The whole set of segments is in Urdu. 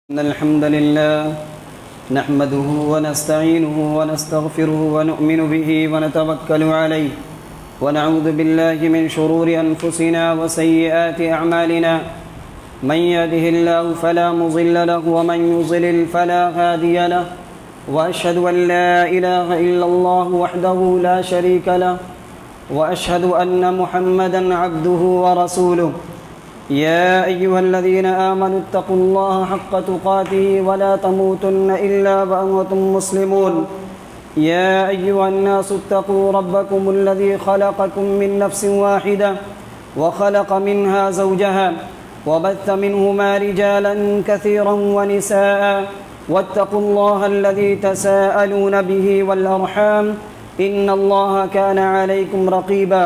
إن الحمد لله نحمده ونستعينه ونستغفره ونؤمن به ونتوكل عليه ونعوذ بالله من شرور أنفسنا وسيئات أعمالنا من يهده الله فلا مضل له ومن يضلل فلا هادي له وأشهد أن لا إله إلا الله وحده لا شريك له وأشهد أن محمدا عبده ورسوله يا أيها الذين آمنوا اتقوا الله حق تقاته ولا تموتن إلا وأنتم مسلمون يا أيها الناس اتقوا ربكم الذي خلقكم من نفس واحدة وخلق منها زوجها وبث منهما رجالا كثيرا ونساء واتقوا الله الذي تساءلون به والأرحام إن الله كان عليكم رقيبا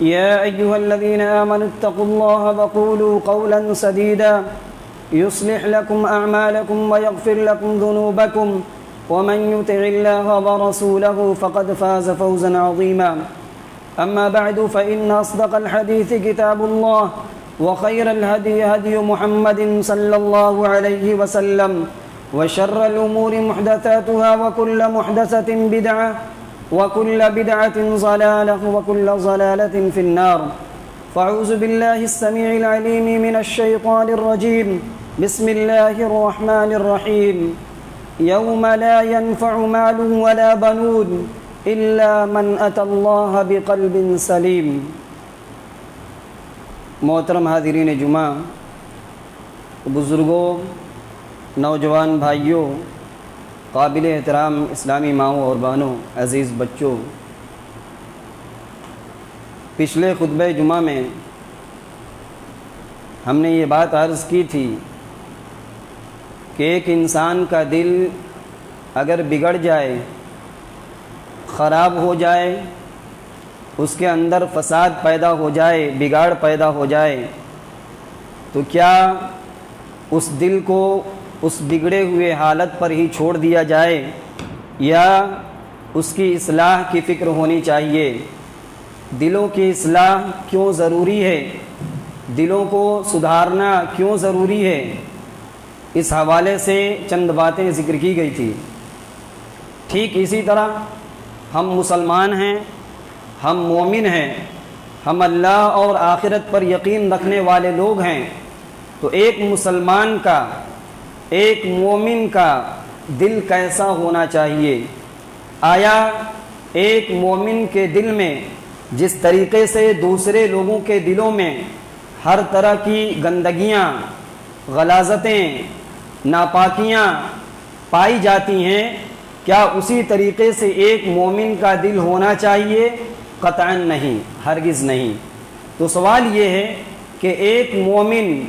يا أيها الذين آمنوا اتقوا الله وقولوا قولا سديدا يصلح لكم أعمالكم ويغفر لكم ذنوبكم ومن يطع الله ورسوله فقد فاز فوزا عظيما أما بعد فإن أصدق الحديث كتاب الله وخير الهدي هدي محمد صلى الله عليه وسلم وشر الأمور محدثاتها وكل محدثة بدعة وكل بدعة ضلالة وكل ضلالة في النار فأعوذ بالله السميع العليم من الشيطان الرجيم بسم الله الرحمن الرحيم يوم لا ينفع مال ولا بنون إلا من أتى الله بقلب سليم. محترم حاضرین جمعہ، بزرگوں، نوجوان بھائیوں، قابل احترام اسلامی ماؤں اور بہنوں، عزیز بچوں، پچھلے خطبہ جمعہ میں ہم نے یہ بات عرض کی تھی کہ ایک انسان کا دل اگر بگڑ جائے، خراب ہو جائے، اس کے اندر فساد پیدا ہو جائے، بگاڑ پیدا ہو جائے، تو کیا اس دل کو اس بگڑے ہوئے حالت پر ہی چھوڑ دیا جائے یا اس کی اصلاح کی فکر ہونی چاہیے؟ دلوں کی اصلاح کیوں ضروری ہے؟ دلوں کو سدھارنا کیوں ضروری ہے؟ اس حوالے سے چند باتیں ذکر کی گئی تھی. ٹھیک اسی طرح ہم مسلمان ہیں، ہم مومن ہیں، ہم اللہ اور آخرت پر یقین رکھنے والے لوگ ہیں، تو ایک مسلمان کا، ایک مومن کا دل کیسا ہونا چاہیے؟ آیا ایک مومن کے دل میں جس طریقے سے دوسرے لوگوں کے دلوں میں ہر طرح کی گندگیاں، غلاظتیں، ناپاکیاں پائی جاتی ہیں، کیا اسی طریقے سے ایک مومن کا دل ہونا چاہیے؟ قطعاً نہیں، ہرگز نہیں. تو سوال یہ ہے کہ ایک مومن،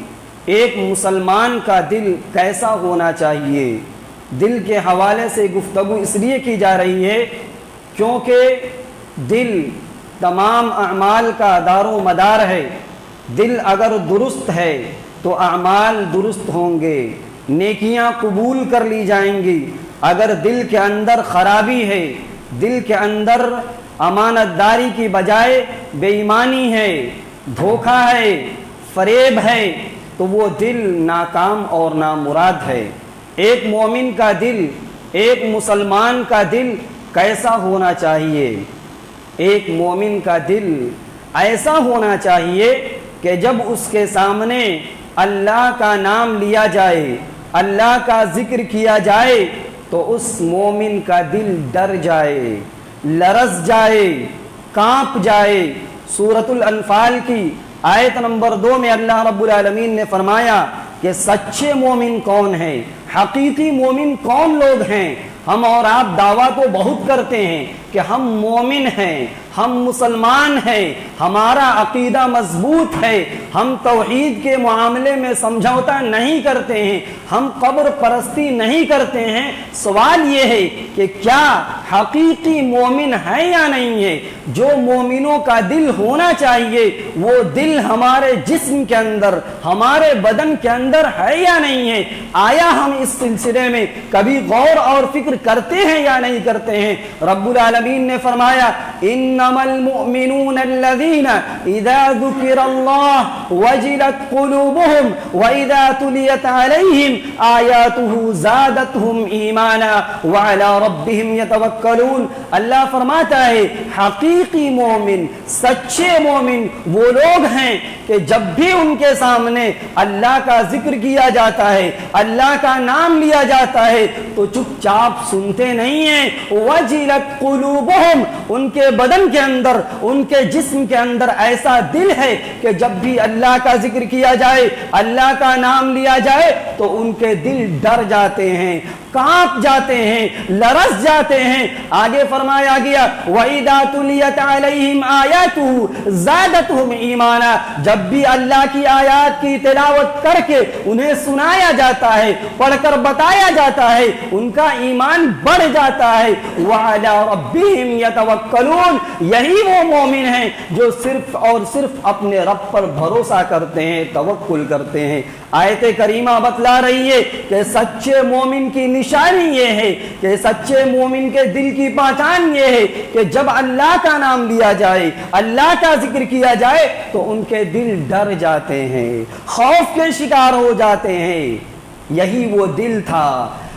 ایک مسلمان کا دل کیسا ہونا چاہیے؟ دل کے حوالے سے گفتگو اس لیے کی جا رہی ہے کیونکہ دل تمام اعمال کا دار و مدار ہے. دل اگر درست ہے تو اعمال درست ہوں گے، نیکیاں قبول کر لی جائیں گی. اگر دل کے اندر خرابی ہے، دل کے اندر امانت داری کی بجائے بے ایمانی ہے، دھوکہ ہے، فریب ہے، تو وہ دل ناکام اور نامراد ہے. ایک مومن کا دل، ایک مسلمان کا دل کیسا ہونا چاہیے؟ ایک مومن کا دل ایسا ہونا چاہیے کہ جب اس کے سامنے اللہ کا نام لیا جائے، اللہ کا ذکر کیا جائے، تو اس مومن کا دل ڈر جائے، لرز جائے، کانپ جائے. سورۃ الانفال کی آیت نمبر 2 میں اللہ رب العالمین نے فرمایا کہ سچے مومن کون ہیں، حقیقی مومن کون لوگ ہیں؟ ہم اور آپ دعویٰ تو بہت کرتے ہیں کہ ہم مومن ہیں، ہم مسلمان ہیں، ہمارا عقیدہ مضبوط ہے، ہم توحید کے معاملے میں سمجھوتا نہیں کرتے ہیں، ہم قبر پرستی نہیں کرتے ہیں. سوال یہ ہے کہ کیا حقیقی مومن ہے یا نہیں ہے؟ جو مومنوں کا دل ہونا چاہیے وہ دل ہمارے جسم کے اندر، ہمارے بدن کے اندر ہے یا نہیں ہے؟ آیا ہم اس سلسلے میں کبھی غور اور فکر کرتے ہیں یا نہیں کرتے ہیں؟ رب العالمین العالمین نے فرمایا انما المؤمنون الذین اذا ذکر اللہ وجلت قلوبهم واذا تلیت علیہم آیاتہ زادتہم ایمانا وعلی ربہم یتوکلون۔ اللہ فرماتا ہے حقیقی مومن، سچے مومن وہ لوگ ہیں کہ جب بھی ان کے سامنے اللہ کا ذکر کیا جاتا ہے، اللہ کا نام لیا جاتا ہے تو چپ چاپ سنتے نہیں ہیں۔ وجلت قلوبہم، ان کے بدن کے اندر، ان کے جسم کے اندر ایسا دل ہے کہ جب بھی اللہ کا ذکر کیا جائے، اللہ کا نام لیا جائے تو ان کے دل ڈر جاتے ہیں، کانپ جاتے ہیں، لرز جاتے ہیں۔ آگے فرمایا گیا وَإِذَا تُلِيَتْ عَلَيْهِمْ آيَاتُهُ زَادَتْهُمْ ایمانا، جب بھی اللہ کی آیات کی تلاوت کر کے انہیں سنایا جاتا ہے، پڑھ کر بتایا جاتا ہے، ان کا ایمان بڑھ جاتا ہے۔ وَعَلَى رَبِّهِمْ يَتَوَكَّلُونَ، یہی وہ مومن ہیں جو صرف اور صرف اپنے رب پر بھروسہ کرتے ہیں، توکل کرتے ہیں۔ آیت کریمہ بتلا رہی ہے کہ سچے مومن کی نشانی یہ ہے کہ سچے مومن کے دل کی پہچان یہ ہے کہ جب اللہ کا نام لیا جائے، اللہ کا ذکر کیا جائے تو ان کے دل ڈر جاتے ہیں، خوف کے شکار ہو جاتے ہیں۔ یہی وہ دل تھا،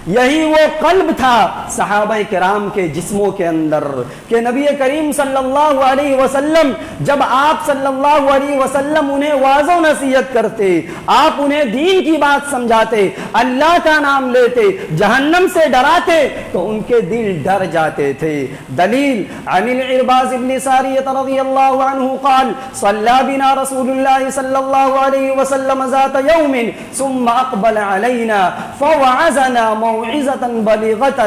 یہی وہ قلب تھا صحابہ کرام کے جسموں کے اندر کہ نبی کریم صلی اللہ علیہ وسلم جب آپ صلی اللہ علیہ وسلم انہیں واعظ و نصیحت کرتے، آپ انہیں دین کی بات سمجھاتے، اللہ کا نام لیتے، جہنم سے ڈراتے تو ان کے دل ڈر جاتے تھے۔ دلیل عن العرباض بن ساریہ رضی اللہ عنہ قال صلی بنا رسول اللہ صلی اللہ علیہ وسلم ذات یوم ثم اقبل علینا فوعظنا موعظة بليغة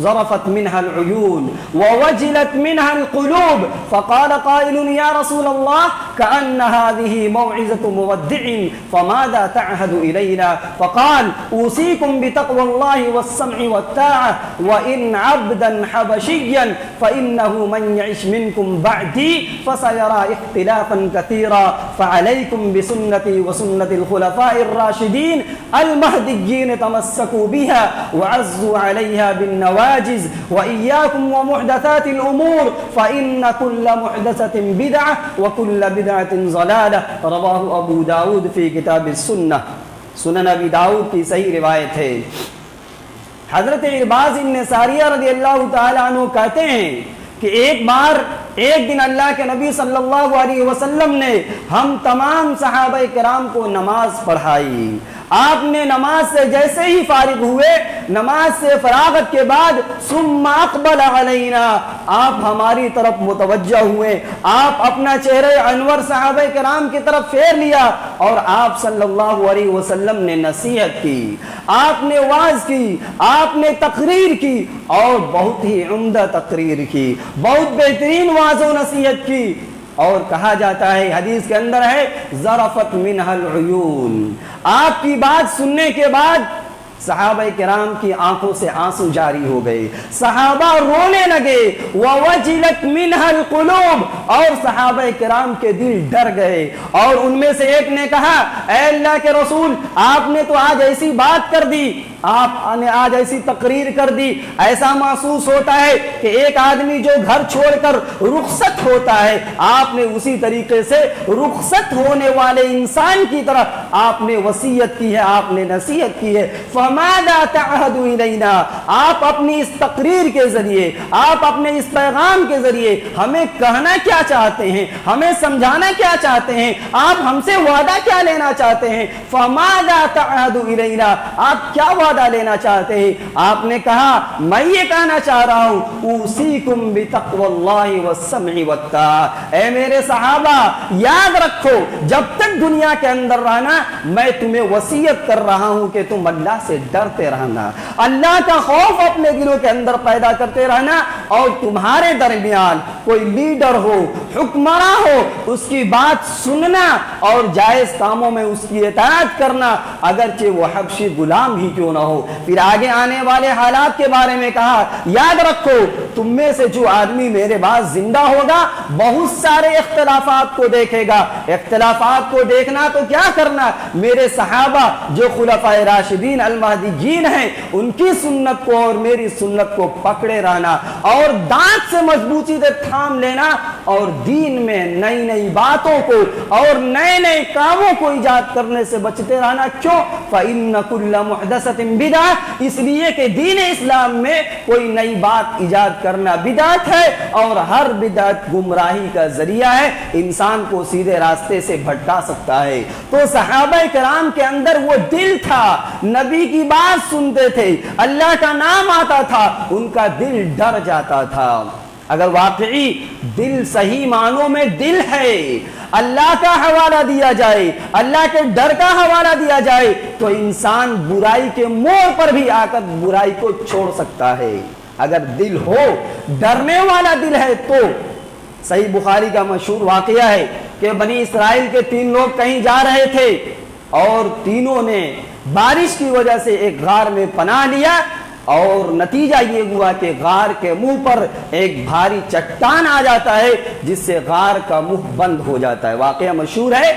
ظرفت منها العيون ووجلت منها القلوب فقال قائل يا رسول الله كأن هذه موعظة مودع فماذا تعهد إلينا؟ فقال أوصيكم بتقوى الله والسمع والطاعة وإن عبدا حبشيا فإنه من يعش منكم بعدي فسيرى اختلافا كثيرا فعليكم بسنتي وسنة الخلفاء الراشدين المهديين تمسكوا بها وعزوا عليها بالنواجذ وإياكم ومحدثات الأمور فإن كل محدثة بدعة وكل بدعة ضلالة۔ رواه ابو داود فی کتاب السنہ، سنن ابی داؤد کی صحیح روایت ہے۔ حضرت عرباض بن ساریہ رضی اللہ تعالی عنہ کہتے ہیں کہ ایک دن اللہ کے نبی صلی اللہ علیہ وسلم نے ہم تمام صحابہ کرام کو نماز پڑھائی۔ آپ نے نماز سے جیسے ہی فارغ ہوئے، نماز سے فراغت کے بعد ثم اقبل علینا، آپ ہماری طرف متوجہ ہوئے، آپ اپنا چہرہ انور صحابہ کرام کی طرف پھیر لیا اور آپ صلی اللہ علیہ وسلم نے نصیحت کی، آپ نے واعظ کی، آپ نے تقریر کی اور بہت ہی عمدہ تقریر کی، بہت بہترین واعظ و نصیحت کی۔ اور کہا جاتا ہے، حدیث کے اندر ہے ظرفت منها العیون، آپ کی بات سننے کے بعد صحابہ کرام کی آنکھوں سے آنسو جاری ہو گئے، صحابہ رونے لگے، وَوَجِلَتْ مِنْهَا الْقُلُوبُ، اور صحابہ کرام کے دل ڈر گئے۔ اور ان میں سے ایک نے کہا اے اللہ کے رسول، آپ نے تو آج ایسی بات کر دی، آپ نے آج ایسی تقریر کر دی، ایسا محسوس ہوتا ہے کہ ایک آدمی جو گھر چھوڑ کر رخصت ہوتا ہے، آپ نے اسی طریقے سے رخصت ہونے والے انسان کی طرح آپ نے وصیت کی ہے، آپ نے نصیحت کی ہے۔ فَمَاذَا تَعْهَدُ إِلَيْنَا، آپ اپنی اس تقریر کے ذریعے، آپ اپنے اس پیغام کے ذریعے ہمیں کہنا کیا چاہتے ہیں، ہمیں سمجھانا کیا چاہتے ہیں، آپ ہم سے وعدہ کیا لینا چاہتے ہیں؟ فَمَاذَا تَعْهَدُ إِلَيْنَا، آپ کیا وعدہ لینا چاہتے ہیں؟ آپ نے کہا میں یہ کہنا چاہ رہا ہوں اوصیکم بتقوی اللہ والسمع والطاعہ، اے میرے صحابہ یاد رکھو جب تک دنیا کے اندر رہنا میں تمہیں وصیت کر رہا ہوں کہ تم اللہ سے ڈرتے رہنا، اللہ کا خوف اپنے دلوں کے اندر پیدا کرتے رہنا، اور تمہارے درمیان کوئی لیڈر ہو، حکمراں ہو، اس کی بات سننا اور جائز کاموں میں اس کی اطاعت کرنا، اگرچہ وہ حبشی غلام ہی کیوں نہ ہو۔ پھر آگے آنے والے حالات کے بارے میں کہا یاد رکھو تم میں سے جو آدمی میرے بعد زندہ ہوگا بہت سارے اختلافات کو دیکھے گا. اختلافات کو دیکھنا تو کیا کرنا, میرے صحابہ جو خلفائے راشدین المہدیین ہیں ان کی سنت کو اور میری سنت کو پکڑے رہنا اور دانت سے مضبوطی سے تھام لینا اور دین میں نئی نئی باتوں کو اور نئے نئے کاموں کو ایجاد کرنے سے بچتے رہنا. کیوں؟ فَإِنَّ كُلَّ مُحْدَثَةٍ بِدْعَةٍ, اس لیے کہ دین اسلام میں کوئی نئی بات ایجاد کرنا بدعت ہے اور ہر بدعت گمراہی کا ذریعہ ہے, انسان کو سیدھے راستے سے بھٹکا سکتا ہے. تو صحابہ کرام کے اندر وہ دل تھا, نبی کی بات سنتے تھے, اللہ کا نام آتا تھا, ان کا دل ڈر جاتا تھا. اگر واقعی دل صحیح معنوں میں دل ہے, اللہ کا حوالہ دیا جائے, اللہ کے ڈر کا حوالہ دیا جائے تو انسان برائی کے موڑ پر بھی آ کر برائی کو چھوڑ سکتا ہے. اگر دل ہو, ڈرنے والا دل ہے تو. صحیح بخاری کا مشہور واقعہ ہے کہ بنی اسرائیل کے 3 لوگ کہیں جا رہے تھے اور تینوں نے بارش کی وجہ سے ایک غار میں پناہ لیا اور نتیجہ یہ ہوا کہ غار کے منہ پر ایک بھاری چٹان آ جاتا ہے جس سے غار کا منہ بند ہو جاتا ہے. واقعہ مشہور ہے.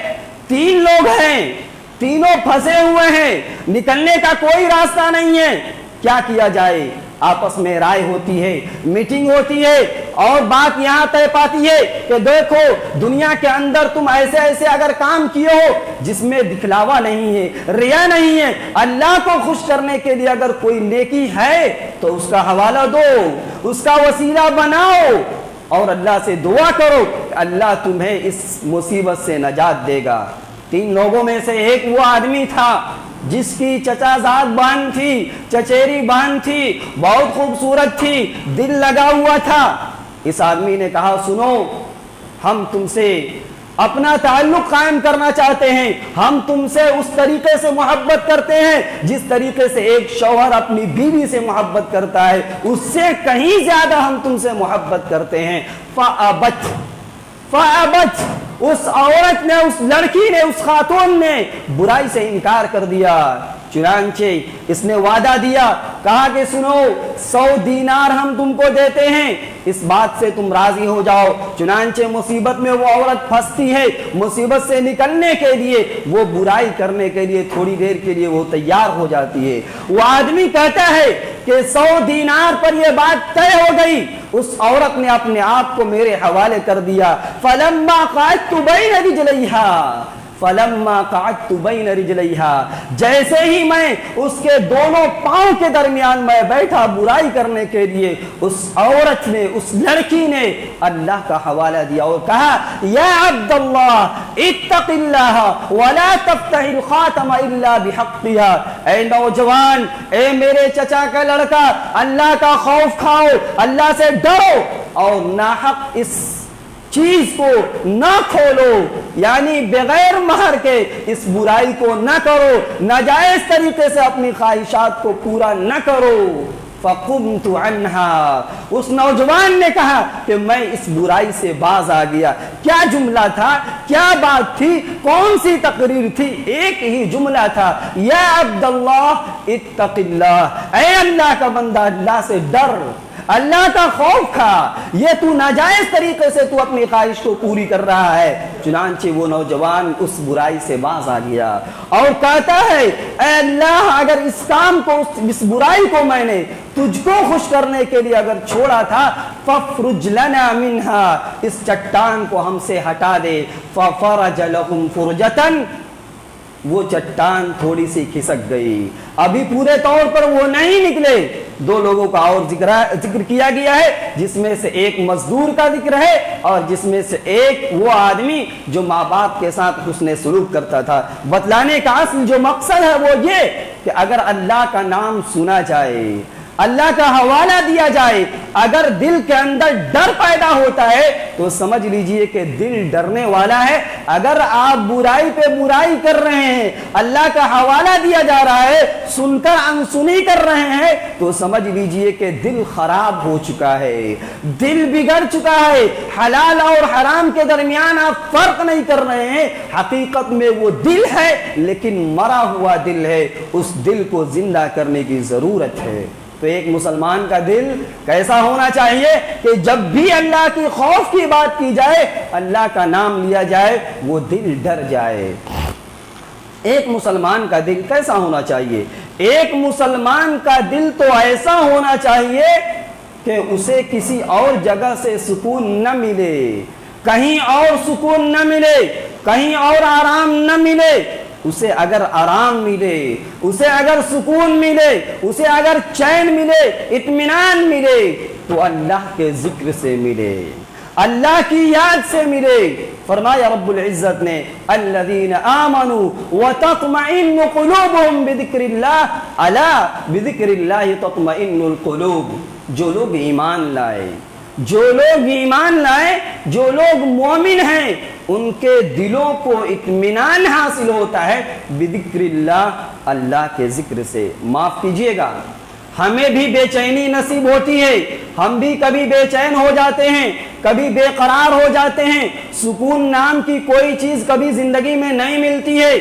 3 لوگ ہیں, تینوں پھنسے ہوئے ہیں, نکلنے کا کوئی راستہ نہیں ہے. کیا کیا جائے؟ آپس میں رائے ہوتی ہے, میٹنگ ہوتی ہے اور بات یہاں طے پاتی ہے کہ دیکھو دنیا کے اندر تم ایسے ایسے اگر کام کیے ہو جس میں دکھلاوا نہیں ہے, ریا نہیں ہے, اللہ کو خوش کرنے کے لیے اگر کوئی نیکی ہے تو اس کا حوالہ دو, اس کا وسیلہ بناؤ اور اللہ سے دعا کرو کہ اللہ تمہیں اس مصیبت سے نجات دے گا. 3 لوگوں میں سے ایک وہ آدمی تھا جس کی چچا زاد بہن تھی, چچیری بہن تھی, بہت خوبصورت تھی, دل لگا ہوا تھا. اس آدمی نے کہا سنو, ہم تم سے اپنا تعلق قائم کرنا چاہتے ہیں, ہم تم سے اس طریقے سے محبت کرتے ہیں جس طریقے سے ایک شوہر اپنی بیوی سے محبت کرتا ہے, اس سے کہیں زیادہ ہم تم سے محبت کرتے ہیں. فَأَبَتْ اس عورت نے, اس لڑکی نے, اس خاتون نے برائی سے انکار کر دیا. چنانچہ اس نے وعدہ دیا, کہا کہ سنو 100 دینار ہم تم کو دیتے ہیں, اس بات سے تم راضی ہو جاؤ. چنانچہ مصیبت میں وہ عورت پھنستی ہے, مصیبت سے نکلنے کے لیے, وہ برائی کرنے کے لیے تھوڑی دیر کے لیے وہ تیار ہو جاتی ہے. وہ آدمی کہتا ہے کہ 100 دینار پر یہ بات طے ہو گئی. اس عورت نے اپنے آپ کو میرے حوالے کر دیا. فَلَمَّا قَعَدْتُ بَيْنَ رِجْلَيْهَا فَلَمَّا قَعَدْتُ بَيْنَ رِجْلَيْهَا جیسے ہی میں اس کے دونوں پاؤں کے درمیان میں بیٹھا برائی کرنے کے لیے, اس عورت نے, اس لڑکی نے اللہ کا حوالہ دیا اور کہا یا عبد اللہ اتق اللہ ولا تفتح الخاتم الا بحقها. اے نوجوان, اے میرے چچا کا لڑکا, اللہ کا خوف کھاؤ, اللہ سے ڈرو اور ناحق اس چیز کو نہ کھولو, یعنی بغیر مہر کے اس برائی کو نہ کرو, ناجائز طریقے سے اپنی خواہشات کو پورا نہ کرو. فَقُمْتُ عَنْهَا اس نوجوان نے کہا کہ میں اس برائی سے باز آ گیا. کیا جملہ تھا, کیا بات تھی, کون سی تقریر تھی؟ ایک ہی جملہ تھا, یا عبد اللہ اتق اللہ, اے اللہ کا بندہ اللہ سے ڈر, اللہ کا خوف کھا, یہ تو ناجائز طریقے سے تو اپنی خواہش کو پوری کر رہا ہے. چنانچہ وہ نوجوان اس برائی سے باز آ گیا اور کہتا ہے اے اللہ, اگر اس کام کو, اس برائی کو میں نے تجھ کو خوش کرنے کے لیے اگر چھوڑا تھا, فَفْرُجْ لَنَا مِنْهَا اس چٹان کو ہم سے ہٹا دے. فَفَرَجَ لَهُمْ فُرْجَةً وہ چٹان تھوڑی سی کھسک گئی, ابھی پورے طور پر وہ نہیں نکلے. 2 لوگوں کا اور ذکر کیا گیا ہے, جس میں سے ایک مزدور کا ذکر ہے اور جس میں سے ایک وہ آدمی جو ماں باپ کے ساتھ حسن سلوک کرتا تھا. بتلانے کا اصل جو مقصد ہے وہ یہ کہ اگر اللہ کا نام سنا جائے, اللہ کا حوالہ دیا جائے, اگر دل کے اندر ڈر پیدا ہوتا ہے تو سمجھ لیجئے کہ دل ڈرنے والا ہے. اگر آپ برائی پہ برائی کر رہے ہیں, اللہ کا حوالہ دیا جا رہا ہے, سن کر انسنی کر رہے ہیں تو سمجھ لیجئے کہ دل خراب ہو چکا ہے, دل بگڑ چکا ہے. حلال اور حرام کے درمیان آپ فرق نہیں کر رہے ہیں. حقیقت میں وہ دل ہے لیکن مرا ہوا دل ہے, اس دل کو زندہ کرنے کی ضرورت ہے. تو ایک مسلمان کا دل کیسا ہونا چاہیے کہ جب بھی اللہ کی خوف کی بات کی جائے، اللہ کا نام لیا جائے، وہ دل ڈر جائے۔ ایک مسلمان کا دل کیسا ہونا چاہیے؟ ایک مسلمان کا دل تو ایسا ہونا چاہیے کہ اسے کسی اور جگہ سے سکون نہ ملے، کہیں اور سکون نہ ملے، کہیں اور آرام نہ ملے۔ اسے اگر آرام ملے، اسے اگر سکون ملے، اسے اگر چین ملے، اطمینان ملے، تو اللہ کے ذکر سے ملے، اللہ کی یاد سے ملے۔ فرمایا رب العزت نے الذین آمنوا وتطمئن قلوبهم بذکر اللہ، الا بذکر اللہ تطمئن القلوب۔ جو لوگ ایمان لائے، جو لوگ ایمان لائے، جو لوگ مومن ہیں، ان کے دلوں کو اطمینان حاصل ہوتا ہے بذکر اللہ، اللہ کے ذکر سے۔ معاف کیجئے گا، ہمیں بھی بے چینی نصیب ہوتی ہے، ہم بھی کبھی بے چین ہو جاتے ہیں، کبھی بے قرار ہو جاتے ہیں، سکون نام کی کوئی چیز کبھی زندگی میں نہیں ملتی ہے۔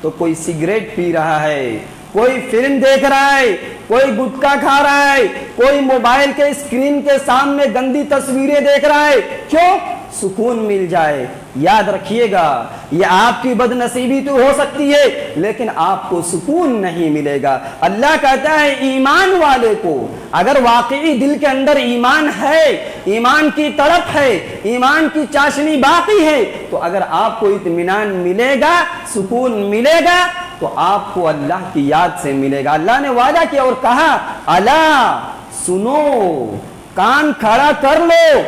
تو کوئی سگریٹ پی رہا ہے، کوئی فلم دیکھ رہا ہے، کوئی گٹکا کھا رہا ہے، کوئی موبائل کے اسکرین کے سامنے گندی تصویریں دیکھ رہا ہے، کیوں؟ سکون مل جائے۔ یاد رکھیے گا، یہ آپ کی بد نصیبی تو ہو سکتی ہے، لیکن آپ کو سکون نہیں ملے گا۔ اللہ کہتا ہے ایمان والے کو اگر واقعی دل کے اندر ایمان ہے، ایمان کی تڑپ ہے، ایمان کی چاشنی باقی ہے، تو اگر آپ کو اطمینان ملے گا، سکون ملے گا، تو آپ کو اللہ کی یاد سے ملے گا۔ اللہ نے وعدہ کیا اور کہا الا، سنو، کان کھڑا کر لو،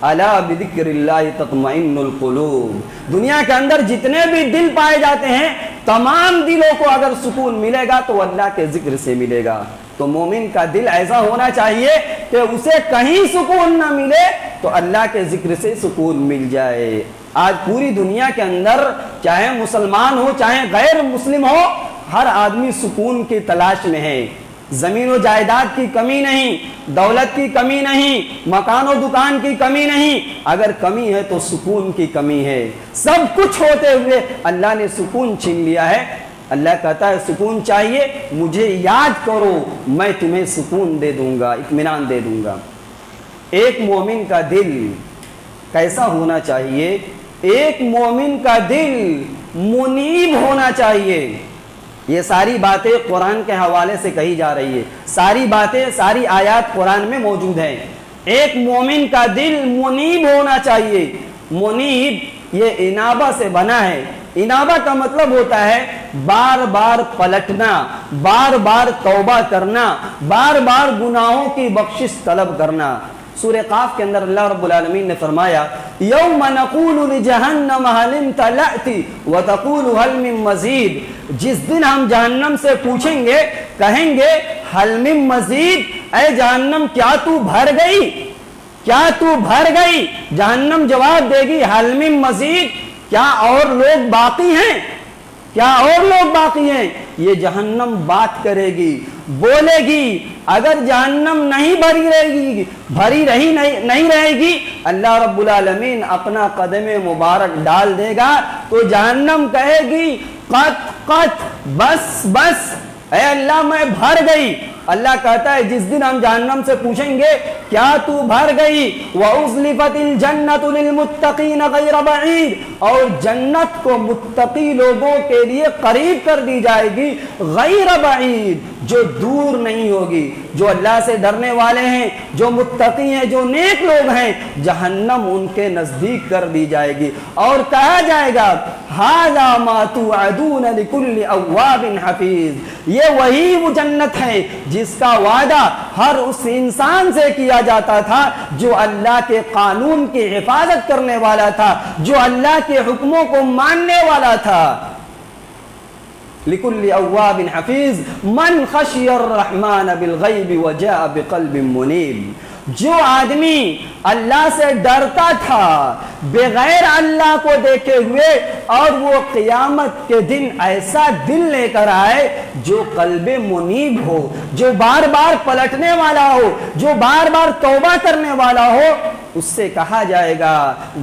الا بذکر اللہ تطمئن القلوب۔ دنیا کے اندر جتنے بھی دل پائے جاتے ہیں، تمام دلوں کو اگر سکون ملے گا تو اللہ کے ذکر سے ملے گا۔ تو مومن کا دل ایسا ہونا چاہیے کہ اسے کہیں سکون نہ ملے تو اللہ کے ذکر سے سکون مل جائے۔ آج پوری دنیا کے اندر چاہے مسلمان ہو چاہے غیر مسلم ہو، ہر آدمی سکون کی تلاش میں ہے۔ زمین و جائیداد کی کمی نہیں، دولت کی کمی نہیں، مکان و دکان کی کمی نہیں، اگر کمی ہے تو سکون کی کمی ہے۔ سب کچھ ہوتے ہوئے اللہ نے سکون چھین لیا ہے۔ اللہ کہتا ہے سکون چاہیے، مجھے یاد کرو، میں تمہیں سکون دے دوں گا، اطمینان دے دوں گا۔ ایک مومن کا دل کیسا ہونا چاہیے؟ ایک مومن کا دل منیب ہونا چاہیے۔ یہ ساری باتیں قرآن کے حوالے سے کہی جا رہی ہے، ساری باتیں، ساری آیات قرآن میں موجود ہیں۔ ایک مومن کا دل منیب ہونا چاہیے۔ منیب یہ انابہ سے بنا ہے۔ انابہ کا مطلب ہوتا ہے بار بار پلٹنا، بار بار توبہ کرنا، بار بار گناہوں کی بخشش طلب کرنا۔ سورہ قاف کے اندر اللہ رب العالمین نے فرمایا یوم نقول لجہنم هل امتلأت وتقول هل من مزید، جس دن ہم جہنم سے پوچھیں گے، کہیں گے هل من مزید، اے جہنم کیا تو بھر گئی، کیا تو بھر گئی؟ جہنم جواب دے گی هل من مزید، کیا اور لوگ باقی ہیں، کیا اور لوگ باقی ہیں؟ یہ جہنم بات کرے گی، بولے گی۔ اگر جہنم نہیں بھری رہے گی، اللہ رب العالمین اپنا قدم مبارک ڈال دے گا تو جہنم کہے گی قط قط، بس بس، اے اللہ میں بھر گئی۔ اللہ کہتا ہے جس دن ہم جہنم سے پوچھیں گے کیا تو بھر گئی، وَأُزْلِفَتِ الْجَنَّةُ لِلْمُتَّقِينَ غَيْرَ بَعِيدٍ، اور جنت کو متقی لوگوں کے لیے قریب کر دی جائے گی، غیر بعید، جو دور نہیں ہوگی۔ جو اللہ سے ڈرنے والے ہیں، جو متقی ہیں، جو نیک لوگ ہیں، جہنم ان کے نزدیک کر دی جائے گی اور کہا جائے گا هَذَا مَا تُوعَدُونَ لِكُلِّ أَوَّابٍ حَفِيظٍ، یہ وہی وہ جنت ہے جس کا وعدہ ہر اس انسان سے کیا جاتا تھا جو اللہ کے قانون کی حفاظت کرنے والا تھا، جو اللہ کے حکموں کو ماننے والا تھا۔ لِكُلِّ أَوَّابٍ حَفِيظٍ مَنْ خَشِيَ الرَّحْمَنَ بِالْغَيْبِ وَجَاءَ بِقَلْبٍ مُنِيبٍ، جو آدمی اللہ سے ڈرتا تھا بغیر اللہ کو دیکھے ہوئے، اور وہ قیامت کے دن ایسا دل لے کر آئے جو قلب منیب ہو، جو بار بار پلٹنے والا ہو، جو بار بار توبہ کرنے والا ہو، اس سے کہا جائے گا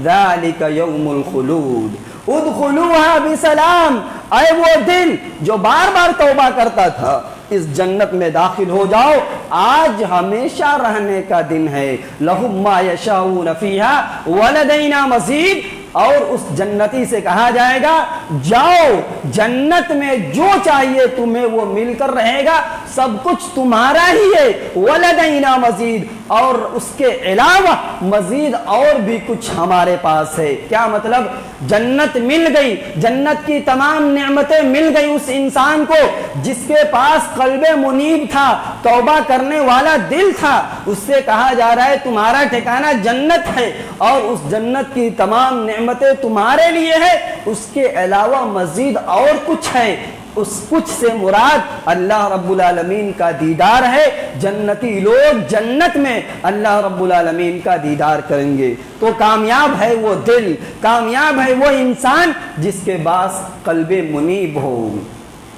ذَلِكَ يَوْمُ الْخُلُودِ ادخلوها بسلام، اے وہ دل جو بار بار توبہ کرتا تھا، اس جنت میں داخل ہو جاؤ آج ہمیشہ رہنے کا دن ہے، لہم ما یشاؤون فیہا ولدینا مزید، اور اس جنتی سے کہا جائے گا جاؤ جنت میں جو چاہیے تمہیں وہ مل کر رہے گا، سب کچھ تمہارا ہی ہے، ولدینا مزید، اور اس کے علاوہ مزید اور بھی کچھ ہمارے پاس ہے۔ کیا مطلب؟ جنت مل گئی، جنت کی تمام نعمتیں مل گئی اس انسان کو جس کے پاس قلب منیب تھا، توبہ کرنے والا دل تھا، اس سے کہا جا رہا ہے تمہارا ٹھکانہ جنت ہے اور اس جنت کی تمام نعمتیں تمہارے لیے ہے، اس کے علاوہ مزید اور کچھ ہے۔ اس کچھ سے مراد اللہ رب العالمین کا دیدار ہے۔ جنتی لوگ جنت میں اللہ رب العالمین کا دیدار کریں گے۔ تو کامیاب ہے وہ دل، کامیاب ہے وہ انسان جس کے پاس قلب منیب ہو۔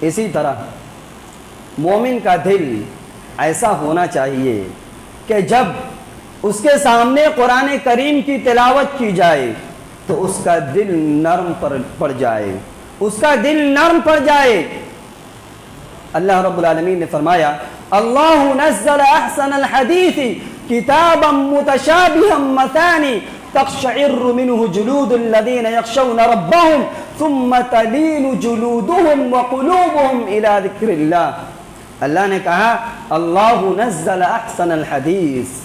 اسی طرح مومن کا دل ایسا ہونا چاہیے کہ جب اس کے سامنے قرآن کریم کی تلاوت کی جائے تو اس کا دل نرم پڑ جائے، اس کا دل نرم پڑ جائے۔ اللہ رب العالمین نے فرمایا اللہ نزل احسن الحدیث کتابا متشابہا مثانی تقشعر منه جلود الذین یخشون ربهم ثم تلین جلودهم وقلوبهم الى ذکر اللہ۔ اللہ نے کہا اللہ نزل احسن الحدیث،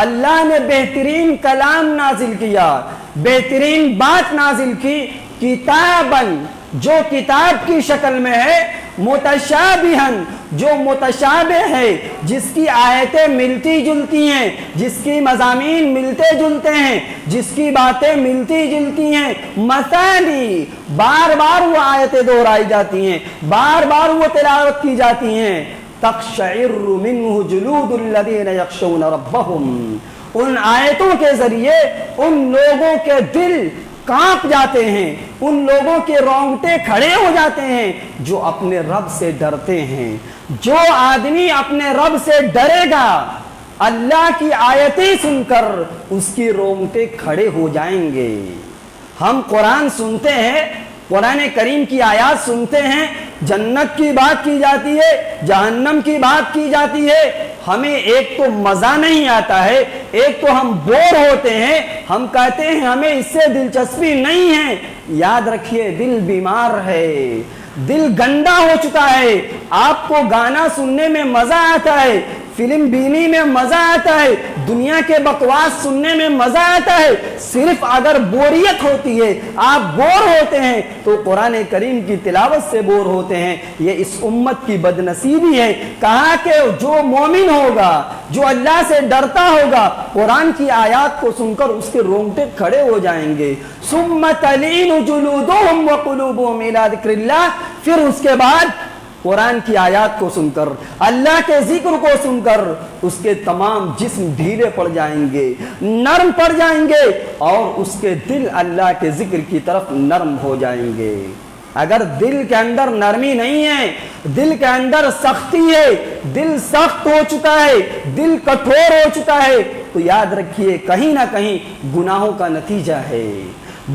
اللہ نے بہترین کلام نازل کیا، بہترین بات نازل کی، کتاباً جو کتاب کی شکل میں ہے، متشابہن جو متشابہ ہے، جس کی آیتیں ملتی جلتی ہیں، جس کی مضامین ملتے جلتے ہیں، جس کی باتیں ملتی جلتی ہیں، مثانی بار بار وہ آیتیں دہرائی جاتی ہیں، بار بار وہ تلاوت کی جاتی ہیں، تقشعر منہ جلود الذین یخشون ربہم، ان آیتوں کے ذریعے ان لوگوں کے دل کانپ جاتے ہیں، ان لوگوں کے رونگٹے کھڑے ہو جاتے ہیں جو اپنے رب سے ڈرتے ہیں۔ جو آدمی اپنے رب سے ڈرے گا اللہ کی آیتیں سن کر اس کی رونگٹے کھڑے ہو جائیں گے۔ ہم قرآن سنتے ہیں، قرآن کریم کی آیات سنتے ہیں، جنت کی بات کی جاتی ہے، جہنم کی بات کی جاتی ہے، ہمیں ایک تو مزہ نہیں آتا ہے، ایک تو ہم بور ہوتے ہیں، ہم کہتے ہیں ہمیں اس سے دلچسپی نہیں ہے۔ یاد رکھیے دل بیمار ہے، دل گندا ہو چکا ہے۔ آپ کو گانا سننے میں مزہ آتا ہے، فلم بینی میں مزہ آتا ہے، دنیا کے بکواس سننے میں مزہ آتا ہے، صرف اگر بوریت ہوتی ہے، آپ بور ہوتے ہیں تو قرآن کریم کی تلاوت سے بور ہوتے ہیں۔ یہ اس امت کی بدنصیبی ہے۔ کہا کہ جو مومن ہوگا، جو اللہ سے ڈرتا ہوگا، قرآن کی آیات کو سن کر اس کے رونگٹے کھڑے ہو جائیں گے۔ ثم تلین جلودہم وقلوبہم الی ذکر اللہ، پھر اس کے بعد قرآن کی آیات کو سن کر، اللہ کے ذکر کو سن کر اس کے تمام جسم ڈھیلے پڑ جائیں گے، نرم پڑ جائیں گے، اور اس کے دل اللہ کے ذکر کی طرف نرم ہو جائیں گے۔ اگر دل کے اندر نرمی نہیں ہے، دل کے اندر سختی ہے، دل سخت ہو چکا ہے، دل کٹھور ہو چکا ہے، تو یاد رکھیے کہیں نہ کہیں گناہوں کا نتیجہ ہے۔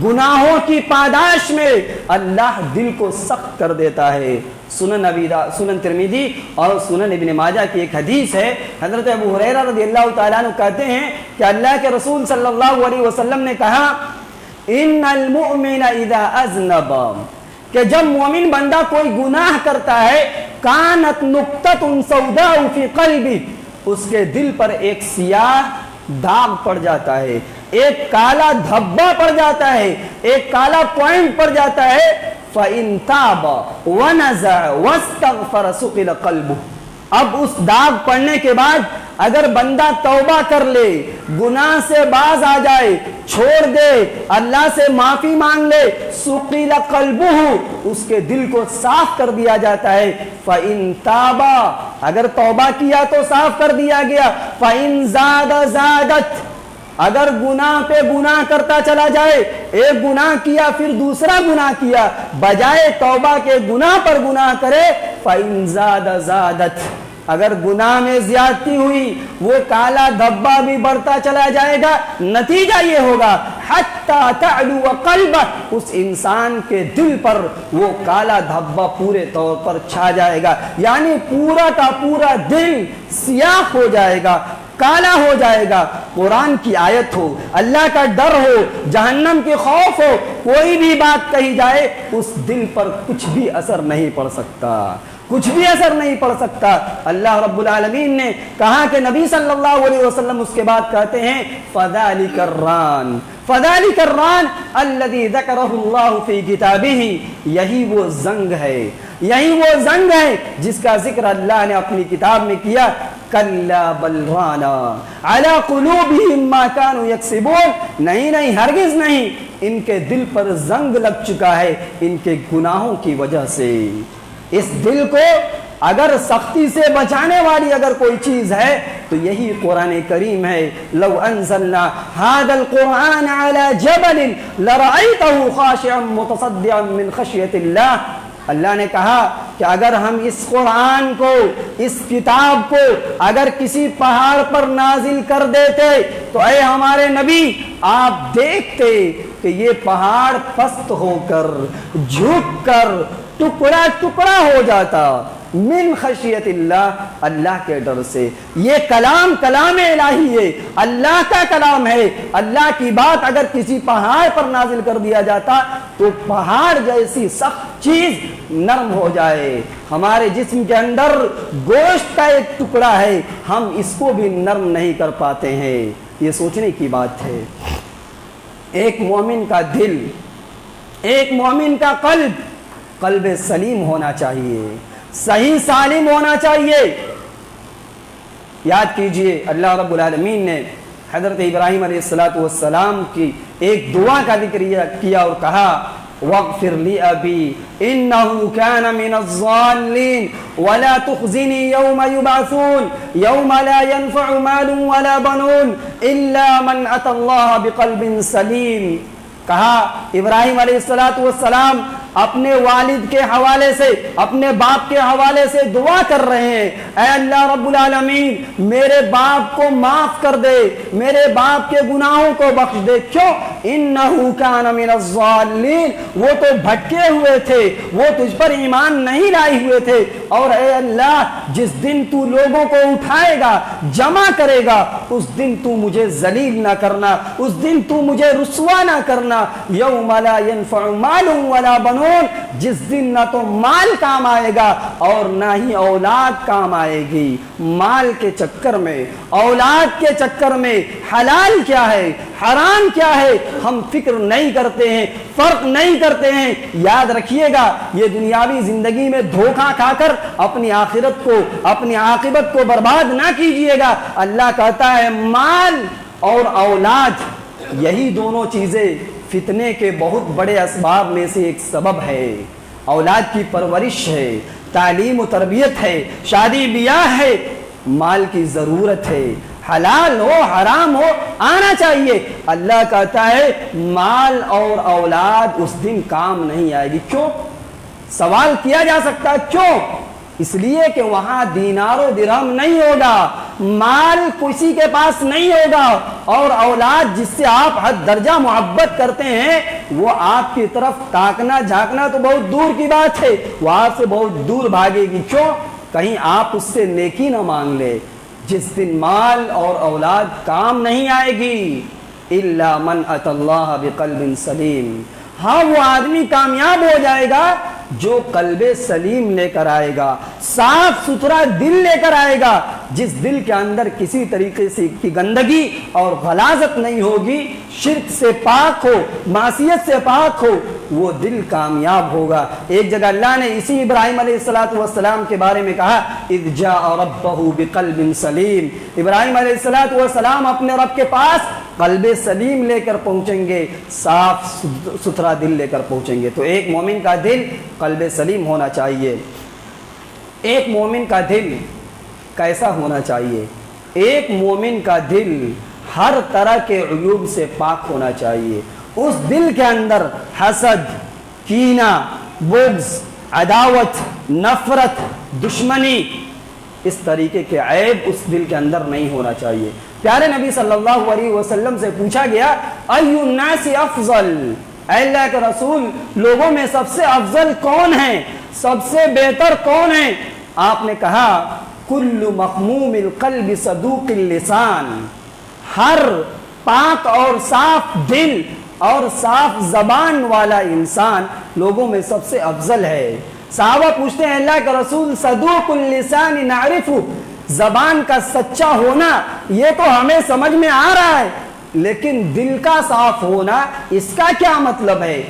گناہوں کی پاداش میں اللہ دل کو سخت کر دیتا ہے۔ سنن ترمذی اور سنن ابن ماجہ کی ایک حدیث ہے، حضرت ابو ہریرہ رضی اللہ تعالیٰ عنہ کہتے ہیں کہ اللہ کے رسول صلی اللہ علیہ وسلم نے کہا ان المؤمن اذا اذنب، کہ جب مومن بندہ کوئی گناہ کرتا ہے، کانت نقطۃ سوداء فی قلبہ، اس کے دل پر ایک سیاہ داغ پڑ جاتا ہے، ایک کالا دھبا پڑ جاتا ہے، ایک کالا پوائنٹ پڑ جاتا ہے، فَإِن تَابَ وَنَزَعَ وَاسْتَغْفَرَ سُقِلَ قَلْبُهُ، اب اس داغ پڑنے کے بعد اگر بندہ توبہ کر لے، گناہ سے باز آ جائے، چھوڑ دے، اللہ سے معافی مانگ لے، سُقِلَ قَلْبُهُ، اس کے دل کو صاف کر دیا جاتا ہے۔ فَإِن تَابَ، اگر توبہ کیا تو صاف کر دیا گیا، فَإِن زَادَ زَادَتْ، اگر گناہ پہ گناہ کرتا چلا جائے، ایک گناہ کیا پھر دوسرا گناہ کیا، بجائے توبہ کے گناہ پر گناہ کرے، فَإِن زَادَ زَادَتْ، اگر گناہ میں زیادتی ہوئی وہ کالا دھبا بھی بڑھتا چلا جائے گا، نتیجہ یہ ہوگا حتی تعلو قلبہ، اس انسان کے دل پر وہ کالا دھبا پورے طور پر چھا جائے گا، یعنی پورا کا پورا دل سیاہ ہو جائے گا، کالا ہو جائے گا۔ قرآن کی آیت ہو، اللہ کا ڈر ہو، جہنم کے خوف ہو، کوئی بھی بات کہی جائے اس دل پر کچھ بھی اثر نہیں پڑ سکتا، کچھ بھی اثر نہیں پڑ سکتا۔ اللہ رب العالمین نے کہا کہ نبی صلی اللہ علیہ وسلم اس کے بعد کہتے ہیں فَذَلِكَ الرَّانِ فَذَلِكَ الرَّانِ الَّذِي ذَكَرَهُ اللَّهُ فِي كِتَابِهِ، یہی وہ زنگ ہے، یہی وہ زنگ ہے جس کا ذکر اللہ نے اپنی کتاب میں کیا۔ کَلَّا بَلْ رَانَ عَلَىٰ قُلُوبِهِمْ مَا كَانُوا يَكْسِبُونَ، نہیں نہیں ہرگز نہیں، ان کے دل پر زنگ لگ چکا ہے ان کے گناہوں کی وجہ سے۔ اس دل کو اگر سختی سے بچانے والی اگر کوئی چیز ہے تو یہی قرآن کریم ہے۔ لو انزلنا هذا القرآن على جبل لرأيته خاشعا متصدعا من خشية اللہ، اللہ نے کہا کہ اگر ہم اس قرآن کو، اس کتاب کو اگر کسی پہاڑ پر نازل کر دیتے تو اے ہمارے نبی آپ دیکھتے کہ یہ پہاڑ پست ہو کر، جھک کر ٹکڑا ٹکڑا ہو جاتا، من خشیت اللہ، اللہ کے ڈر سے۔ یہ کلام کلام الہی ہے، اللہ کا کلام ہے، اللہ کی بات اگر کسی پہاڑ پر نازل کر دیا جاتا تو پہاڑ جیسی سخت چیز نرم ہو جائے۔ ہمارے جسم کے اندر گوشت کا ایک ٹکڑا ہے، ہم اس کو بھی نرم نہیں کر پاتے ہیں۔ یہ سوچنے کی بات ہے۔ ایک مومن کا دل، ایک مومن کا قلب سلیم ہونا چاہیے، صحیح سالم ہونا چاہیے۔ یاد کیجئے اللہ رب العالمین نے حضرت ابراہیم علیہ السلام کی ایک دعا کا ذکر کیا اور کہا وَاغْفِرْ لِأَبِي إِنَّهُ كَانَ مِنَ الضَّالِّينَ وَلَا تُخْزِنِي يَوْمَ يُبْعَثُونَ يَوْمَ لَا يَنْفَعُ مَالٌ وَلَا بَنُونَ إِلَّا مَنْ أَتَى اللَّهَ بِقَلْبٍ سَلِيمٍ۔ کہا ابراہیم علیہ السلام اپنے والد کے حوالے سے، اپنے باپ کے حوالے سے دعا کر رہے ہیں، اے اللہ رب العالمین میرے باپ کو معاف کر دے، میرے باپ کے گناہوں کو بخش دے۔ کیوں؟ انہو کان من الضالین، وہ تو بھٹکے ہوئے تھے، وہ تجھ پر ایمان نہیں لائے ہوئے تھے، اور اے اللہ جس دن تو لوگوں کو اٹھائے گا، جمع کرے گا، اس دن تو مجھے ذلیل نہ کرنا، اس دن تو مجھے رسوا نہ کرنا۔ یوم لا ينفع مال ولا بنون، جس دن نہ تو مال کام آئے گا اور نہ ہی اولاد کام آئے گی۔ مال کے چکر میں، اولاد کے چکر میں حلال کیا ہے، حرام کیا ہے ہم فکر نہیں کرتے ہیں، فرق نہیں کرتے ہیں۔ یاد رکھیے گا یہ دنیاوی زندگی میں دھوکہ کھا کر اپنی آخرت کو، اپنی عاقبت کو برباد نہ کیجئے گا۔ اللہ کہتا ہے مال اور اولاد، یہی دونوں چیزیں فتنے کے بہت بڑے اسباب میں سے ایک سبب ہے۔ اولاد کی پرورش ہے، تعلیم و تربیت ہے، شادی بیاہ ہے، مال کی ضرورت ہے، حلال ہو حرام ہو آنا چاہیے۔ اللہ کہتا ہے مال اور اولاد اس دن کام نہیں آئے گی۔ کیوں؟ سوال کیا جا سکتا ہے کیوں؟ اس لیے کہ وہاں دینار و درہم نہیں ہوگا، مال کسی کے پاس نہیں ہوگا، اور اولاد جس سے آپ حد درجہ محبت کرتے ہیں وہ آپ کی طرف تاکنا جھانکنا تو بہت دور کی بات ہے، وہ آپ سے بہت دور بھاگے گی۔ کیوں؟ کہیں آپ اس سے نیکی نہ مانگ لے۔ جس دن مال اور اولاد کام نہیں آئے گی، الا من اتى اللہ بقلب سلیم، ہاں وہ آدمی کامیاب ہو جائے گا جو قلب سلیم لے کر آئے گا، صاف ستھرا دل لے کر آئے گا، جس دل کے اندر کسی طریقے سے کی گندگی اور غلاظت نہیں ہوگی، شرک سے پاک ہو، معصیت سے پاک ہو، وہ دل کامیاب ہوگا۔ ایک جگہ اللہ نے اسی ابراہیم علیہ السلام کے بارے میں کہا اذ جاء ربہ بقلب سلیم، ابراہیم علیہ السلام اپنے رب کے پاس قلب سلیم لے کر پہنچیں گے، صاف ستھرا دل لے کر پہنچیں گے۔ تو ایک مومن کا دل قلب سلیم ہونا چاہیے۔ ایک مومن کا دل کیسا ہونا چاہیے؟ ایک مومن کا دل ہر طرح کے عیوب سے پاک ہونا چاہیے۔ اس دل کے اندر حسد، کینہ، بغض، عداوت، نفرت، دشمنی اس طریقے کے عیب اس دل کے اندر نہیں ہونا چاہیے۔ پیارے نبی صلی اللہ علیہ وسلم سے پوچھا گیا ای الناس افضل، اے اللہ کے رسول لوگوں میں سب سے افضل کون ہے، سب سے بہتر کون ہے؟ آپ نے کہا کل مخموم القلب صدوق اللسان، ہر پاک اور صاف دل اور صاف زبان والا انسان لوگوں میں سب سے افضل ہے۔ صحابہ پوچھتے ہیں اللہ کے رسول صدوق اللسان نعرف، زبان کا سچا ہونا یہ تو ہمیں سمجھ میں آ رہا ہے، لیکن دل کا صاف ہونا اس کا کیا مطلب ہے؟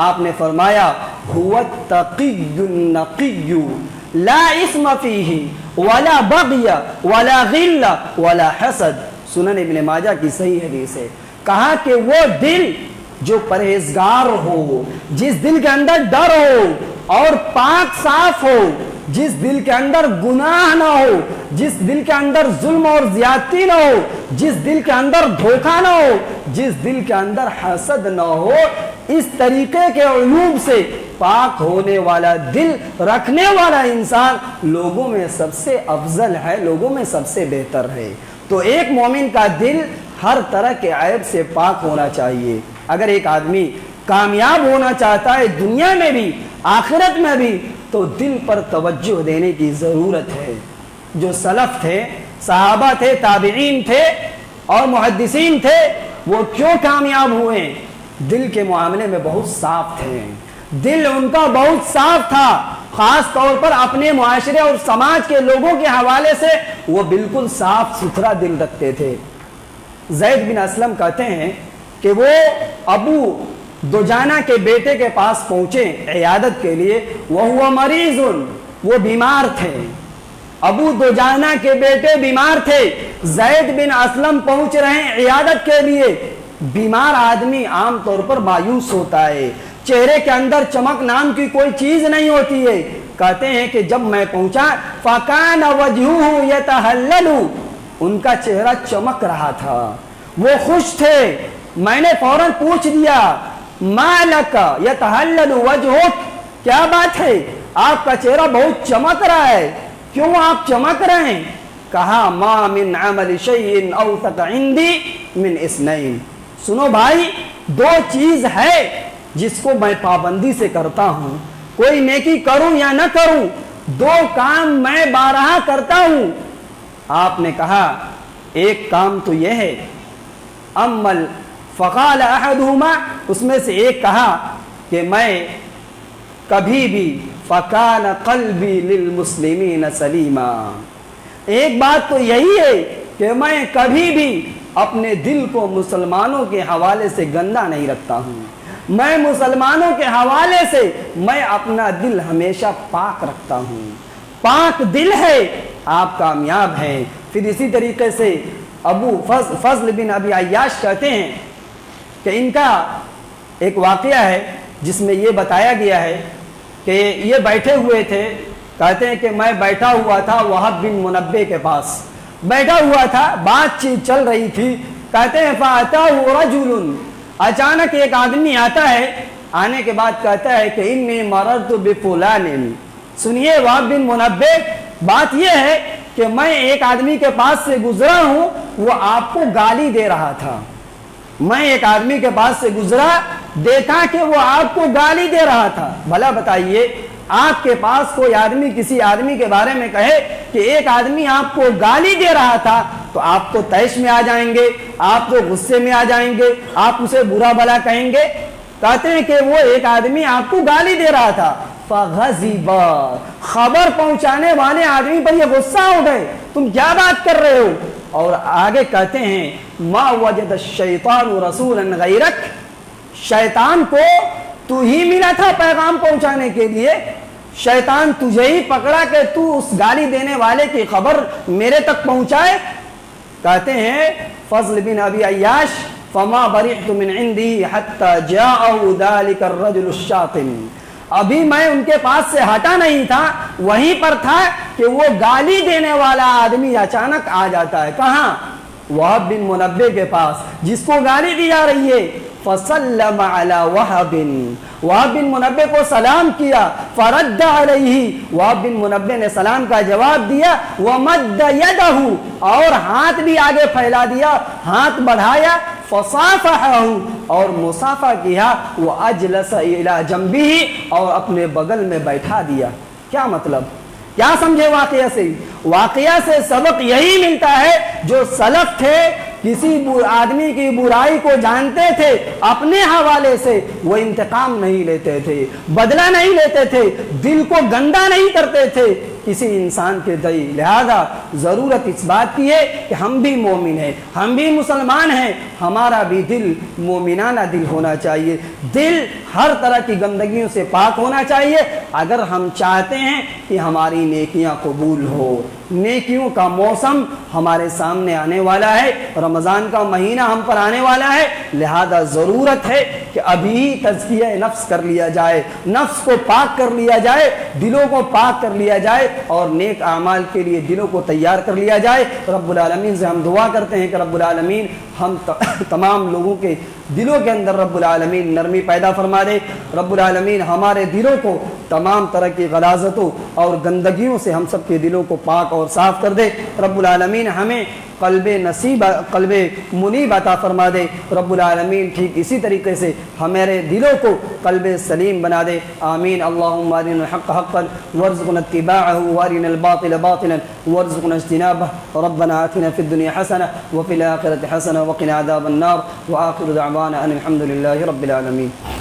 آپ نے فرمایا هو التقی النقی لا اسم فیہ ولا بغی ولا غل ولا حسد، سنن ابن ماجہ کی صحیح حدیث ہے۔ کہا کہ وہ دل جو پرہیزگار ہو، جس دل کے اندر ڈر ہو اور پاک صاف ہو، جس دل کے اندر گناہ نہ ہو، جس دل کے اندر ظلم اور زیادتی نہ ہو، جس دل کے اندر دھوکہ نہ ہو، جس دل کے اندر حسد نہ ہو، اس طریقے کے عیوب سے پاک ہونے والا دل رکھنے والا انسان لوگوں میں سب سے افضل ہے، لوگوں میں سب سے بہتر ہے۔ تو ایک مومن کا دل ہر طرح کے عیب سے پاک ہونا چاہیے۔ اگر ایک آدمی کامیاب ہونا چاہتا ہے دنیا میں بھی آخرت میں بھی تو دل پر توجہ دینے کی ضرورت ہے۔ جو سلف تھے، صحابہ تھے، تابعین تھے اور محدثین تھے، وہ کیوں کامیاب ہوئے؟ دل کے معاملے میں بہت صاف تھے، دل ان کا بہت صاف تھا، خاص طور پر اپنے معاشرے اور سماج کے لوگوں کے حوالے سے وہ بالکل صاف ستھرا دل رکھتے تھے۔ زید بن اسلم کہتے ہیں کہ وہ ابو دجانہ کے بیٹے کے پاس پہنچے عیادت کے لیے، وَهُوَ مَرِيضٌ، وہ بیمار تھے، ابو دجانہ کے بیٹے بیمار تھے، زید بن اسلم پہنچ رہے ہیں عیادت کے لیے۔ بیمار آدمی عام طور پر مایوس ہوتا ہے، چہرے کے اندر چمک نام کی کوئی چیز نہیں ہوتی ہے۔ کہتے ہیں کہ جب میں پہنچا فَكَانَ وَجْهُهُ يَتَهَلَّلُ، ان کا چہرہ چمک رہا تھا، وہ خوش تھے۔ میں نے فوراً پوچھ دیا مَا لَكَ يَتَهَلَّلُ وَجْهُكَ، کیا بات ہے آپ کا چہرہ بہت چمک رہا ہے، کیوں آپ چمک رہے ہیں؟ کہا مَا مِنْ عَمَلِ شَيْءٍ أَوْثَقَ عِنْدِي مِنْ اثْنَيْنِ، سنو بھائی دو چیز ہے جس کو میں پابندی سے کرتا ہوں، کوئی نیکی کروں یا نہ کروں دو کام میں بارہا کرتا ہوں۔ آپ نے کہا ایک کام تو یہ ہے، امل فقال احدہما، اس میں سے ایک کہا کہ میں کبھی بھی فکان قلبی للمسلمین سلیما، ایک بات تو یہی ہے کہ میں کبھی بھی اپنے دل کو مسلمانوں کے حوالے سے گندا نہیں رکھتا ہوں، میں مسلمانوں کے حوالے سے میں اپنا دل ہمیشہ پاک رکھتا ہوں، پاک دل ہے آپ کامیاب ہیں۔ پھر اسی طریقے سے ابو فضل بن ابی عیاش کہتے ہیں کہ ان کا ایک واقعہ ہے جس میں یہ بتایا گیا ہے کہ یہ بیٹھے ہوئے تھے، کہتے ہیں کہ میں بیٹھا ہوا تھا وہب بن منبع کے پاس بیٹھا ہوا تھا، بات چیت چل رہی تھی، کہتے ہیں فَأَتَاهُ رَجُلٌ، اچانک ایک آدمی آتا ہے، آنے کے بعد کہتا ہے کہ انی مررت بفلان، سنیے وہب بن منبع بات یہ ہے کہ میں ایک آدمی کے پاس سے گزرا ہوں، وہ آپ کو گالی دے رہا تھا، میں ایک آدمی کے پاس سے گزرا دیکھا کہ وہ آپ کو گالی دے رہا تھا۔ بھلا بتائیے آپ کے پاس کوئی آدمی کسی آدمی کے بارے میں کہے کہ ایک آدمی آپ کو گالی دے رہا تھا تو آپ تو طیش میں آ جائیں گے، آپ تو غصے میں آ جائیں گے، آپ اسے برا بھلا کہیں گے۔ کہتے ہیں کہ وہ ایک آدمی آپ کو گالی دے رہا تھا، فغضب، خبر پہنچانے والے آدمی پر یہ غصہ ہو گئے، تم کیا بات کر رہے ہو؟ اور آگے کہتے ہیں ما وجد الشیطان رسولا غیرک، شیطان کو تو ہی ملا تھا پیغام پہنچانے کے لیے، شیطان تجھے ہی پکڑا کہ تو اس گالی دینے والے کی خبر میرے تک پہنچائے۔ کہتے ہیں فضل بن ابی عیاش فما برئت من عندی حتی جاءه ذلك الرجل الشاطن، ابھی میں ان کے پاس سے ہٹا نہیں تھا، وہیں پر تھا کہ وہ گالی دینے والا آدمی اچانک آ جاتا ہے، کہاں؟ وہب بن منبع کے پاس، جس کو گالی دی جا رہی ہے۔ فسلم علی وہب بن منبہ کو سلام کیا، فرد علیہ، وہب بن منبہ نے سلام کا جواب دیا، ومد یدہ، اور ہاتھ بھی آگے پھیلا دیا، ہاتھ بڑھایا، فصافحہ، اور مصافحہ کیا، واجلس الی جنبہ، اور اپنے بغل میں بیٹھا دیا۔ کیا مطلب، کیا سمجھے واقعہ سے؟ واقعہ سے سبق یہی ملتا ہے، جو سلف تھے کسی آدمی کی برائی کو جانتے تھے، اپنے حوالے سے وہ انتقام نہیں لیتے تھے، بدلہ نہیں لیتے تھے، دل کو گندا نہیں کرتے تھے کسی انسان کے تئیں۔ لہذا ضرورت اس بات کی ہے کہ ہم بھی مومن ہیں، ہم بھی مسلمان ہیں، ہمارا بھی دل مومنانہ دل ہونا چاہیے، دل ہر طرح کی گندگیوں سے پاک ہونا چاہیے، اگر ہم چاہتے ہیں کہ ہماری نیکیاں قبول ہو۔ نیکیوں کا موسم ہمارے سامنے آنے والا ہے، رمضان کا مہینہ ہم پر آنے والا ہے، لہذا ضرورت ہے کہ ابھی تزکیہ نفس کر لیا جائے، نفس کو پاک کر لیا جائے، دلوں کو پاک کر لیا جائے، اور نیک اعمال کے لیے دلوں کو تیار کر لیا جائے۔ رب العالمین سے ہم دعا کرتے ہیں کہ رب العالمین ہم تمام لوگوں کے دلوں کے اندر رب العالمین نرمی پیدا فرما دے، رب العالمین ہمارے دلوں کو تمام طرح کی غلاظتوں اور گندگیوں سے ہم سب کے دلوں کو پاک اور صاف کر دے، رب العالمین ہمیں قلب منیب عطا فرما دے، رب العالمین ٹھیک اسی طریقے سے ہمارے دلوں کو قلب سلیم بنا دے، آمین۔ اللہم ارنا الحق حقا وارزقنا اتباعه وارنا الباطل باطلا وارزقنا اجتنابه، ربنا آتنا في الدنيا حسنة وفي الآخرة حسنة وقنا عذاب النار، وآخر دعوانا أن الحمد لله رب العالمين۔